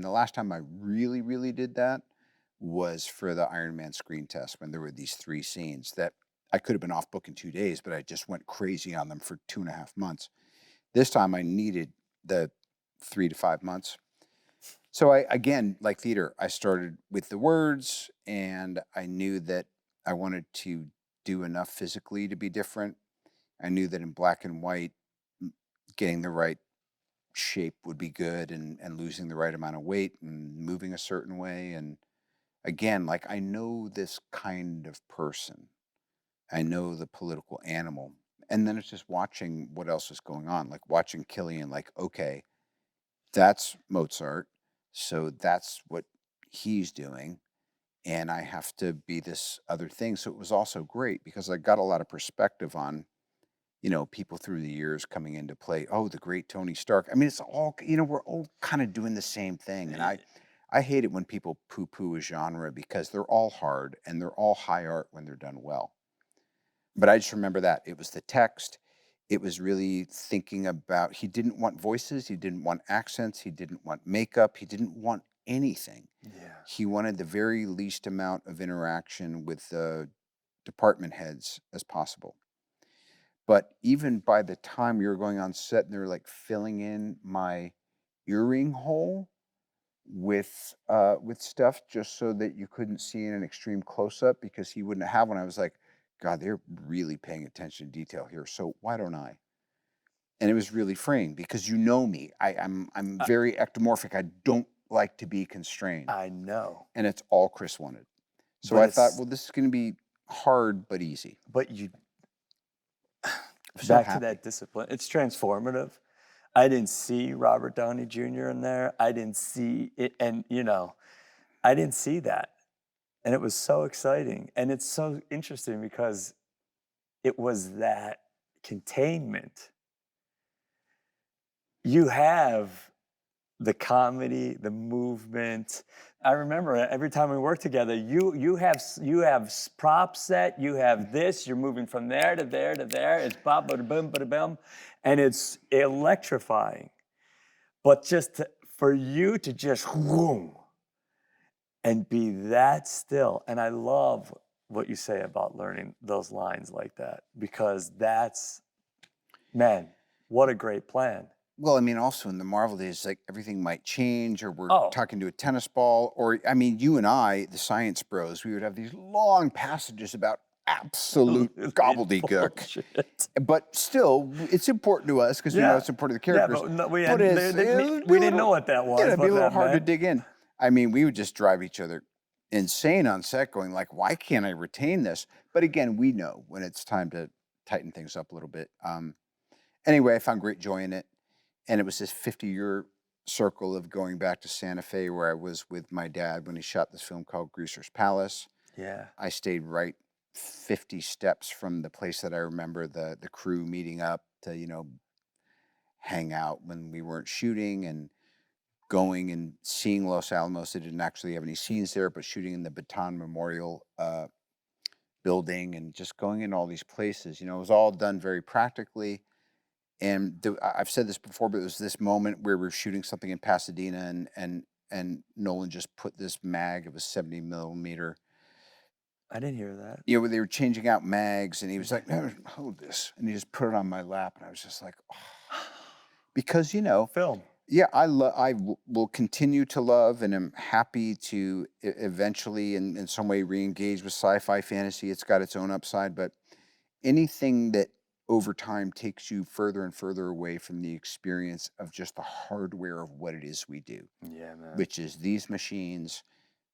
the last time I really, really did that was for the Iron Man screen test when there were these 3 scenes that I could have been off book in 2 days, but I just went crazy on them for 2.5 months. This time I needed the 3 to 5 months. So I, again, like theater, I started with the words and I knew that I wanted to do enough physically to be different. I knew that in black and white, getting the right shape would be good and losing the right amount of weight and moving a certain way. And again, like I know this kind of person, I know the political animal. And then it's just watching what else is going on, like watching Killian, like, okay, that's Mozart. So that's what he's doing. And I have to be this other thing. So it was also great because I got a lot of perspective on, people through the years coming into play. Oh, the great Tony Stark. I mean, it's all, we're all kind of doing the same thing. And I hate it when people poo-poo a genre because they're all hard and they're all high art when they're done well. But I just remember that it was the text. It was really thinking about, he didn't want voices. He didn't want accents. He didn't want makeup. He didn't want anything. Yeah. He wanted the very least amount of interaction with the department heads as possible. But even by the time you're going on set and they're like filling in my earring hole with stuff just so that you couldn't see in an extreme close up because he wouldn't have one. I was like, God, they're really paying attention to detail here. So why don't I? And it was really freeing because you know me. I'm I, very ectomorphic. I don't like to be constrained. I know, And it's all Chris wanted. So but I thought, it's well, this is going to be hard but easy. but you I'm so back to happy. that discipline. It's transformative. I didn't see Robert Downey Jr. in there. I didn't see it, and I didn't see that, and it was so exciting, and it's so interesting because it was that containment. You have the comedy, the movement. I remember every time we work together, you have prop set, you have this, you're moving from there to there to there. It's bop bada boom bada boom, and it's electrifying. But for you to just whoom and be that still, and I love what you say about learning those lines like that because man, what a great plan. Well, I mean, also in the Marvel days, like everything might change, or we're Oh, talking to a tennis ball, or I mean, you and I, the science bros, we would have these long passages about absolute absolutely gobbledygook. bullshit. But still, it's important to us because we know Yeah. it's important to the Yeah, characters. but no, But it's it'd be we a didn't know little, what that was, it'd be a what little that hard to meant. dig in. I mean, we would just drive each other insane on set, going like, "Why can't I retain this?" But again, we know when it's time to tighten things up a little bit. Anyway, I found great joy in it. And it was this 50-year circle of going back to Santa Fe where I was with my dad when he shot this film called Greaser's Palace. Yeah. I stayed right 50 steps from the place that I remember the crew meeting up to, hang out when we weren't shooting and going and seeing Los Alamos. They didn't actually have any scenes there, but shooting in the Baton Memorial building and just going in all these places. It was all done very practically. And I've said this before, but it was this moment where we were shooting something in Pasadena, and Nolan just put this mag of a 70 millimeter. I didn't hear that. Where they were changing out mags, and he was like, "No, hold this," and he just put it on my lap, and I was just like, oh. Because Film. yeah, will continue to love, and am happy to eventually, in some way, re-engage with sci-fi fantasy. It's got its own upside, but anything that over time takes you further and further away from the experience of just the hardware of what it is we do, Yeah, man. which is these machines,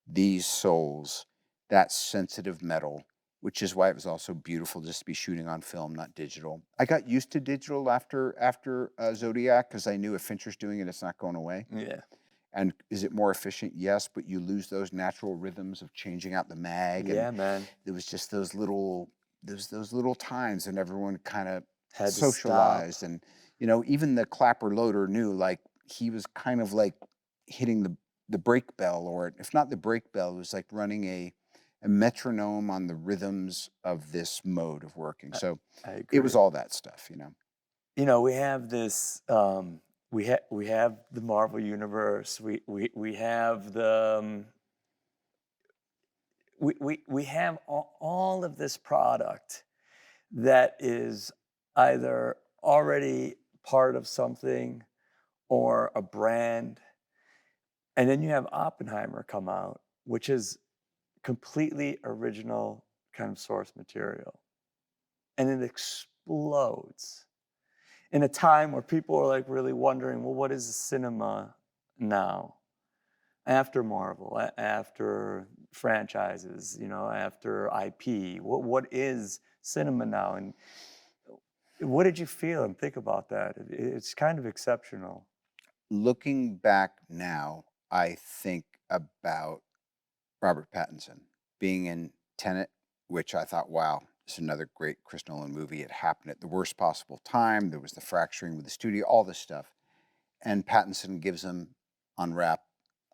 these souls, that sensitive metal, which is why it was also beautiful just to be shooting on film, not digital. I got used to digital after Zodiac because I knew if Fincher's doing it, it's not going away. Yeah. And is it more efficient? Yes, but you lose those natural rhythms of changing out the mag. Yeah, And man. there was just those little times when everyone kind of Had to stop. socialized, and even the clapper loader knew, like, he was kind of like hitting the brake bell, or if not the brake bell, it was like running a metronome on the rhythms of this mode of working. I, So I it was agree. all that stuff. We have this we have the Marvel universe. We have the we have all of this product that is either already part of something or a brand. And then you have Oppenheimer come out, which is completely original kind of source material. And it explodes in a time where people are like really wondering, well, what is cinema now? After Marvel, after franchises, you know, after IP, what is cinema now? And what did you feel and think about that? It's kind of exceptional. Looking back now, I think about Robert Pattinson being in Tenet, which I thought, wow, it's another great Chris Nolan movie. It happened at the worst possible time. There was the fracturing with the studio, all this stuff. And Pattinson gives him unwrap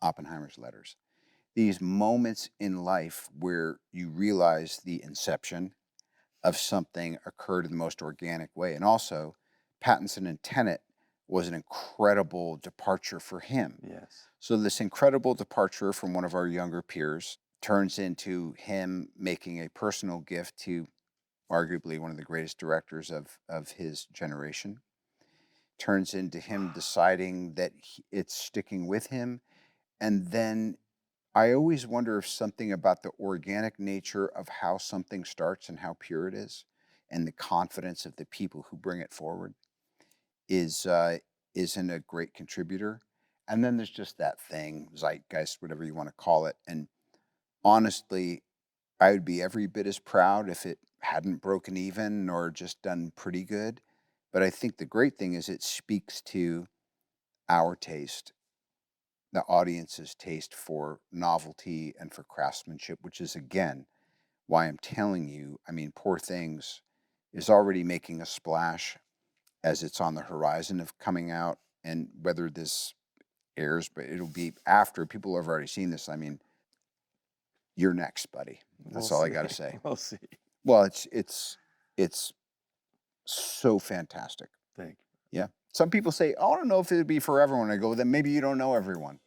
Oppenheimer's letters. These moments in life where you realize the inception of something occurred in the most organic way. And also, Pattinson in Tenet was an incredible departure for him. Yes. So, this incredible departure from one of our younger peers turns into him making a personal gift to arguably one of the greatest directors of his generation. Turns into him deciding that it's sticking with him. And then I always wonder if something about the organic nature of how something starts and how pure it is, and the confidence of the people who bring it forward is isn't a great contributor. And then there's just that thing, zeitgeist, whatever you want to call it. And honestly, I would be every bit as proud if it hadn't broken even or just done pretty good. But I think the great thing is it speaks to our taste, the audience's taste for novelty and for craftsmanship, which is again why I'm telling you, I mean, Poor Things is already making a splash as it's on the horizon of coming out. And whether this airs, but it'll be after people have already seen this. I mean, you're next, buddy. That's We'll all I see. got to say. We'll see. Well, it's so fantastic. Thank you. Yeah. Some people say, "Oh, I don't know if it'd be for everyone." I go, then maybe you don't know everyone.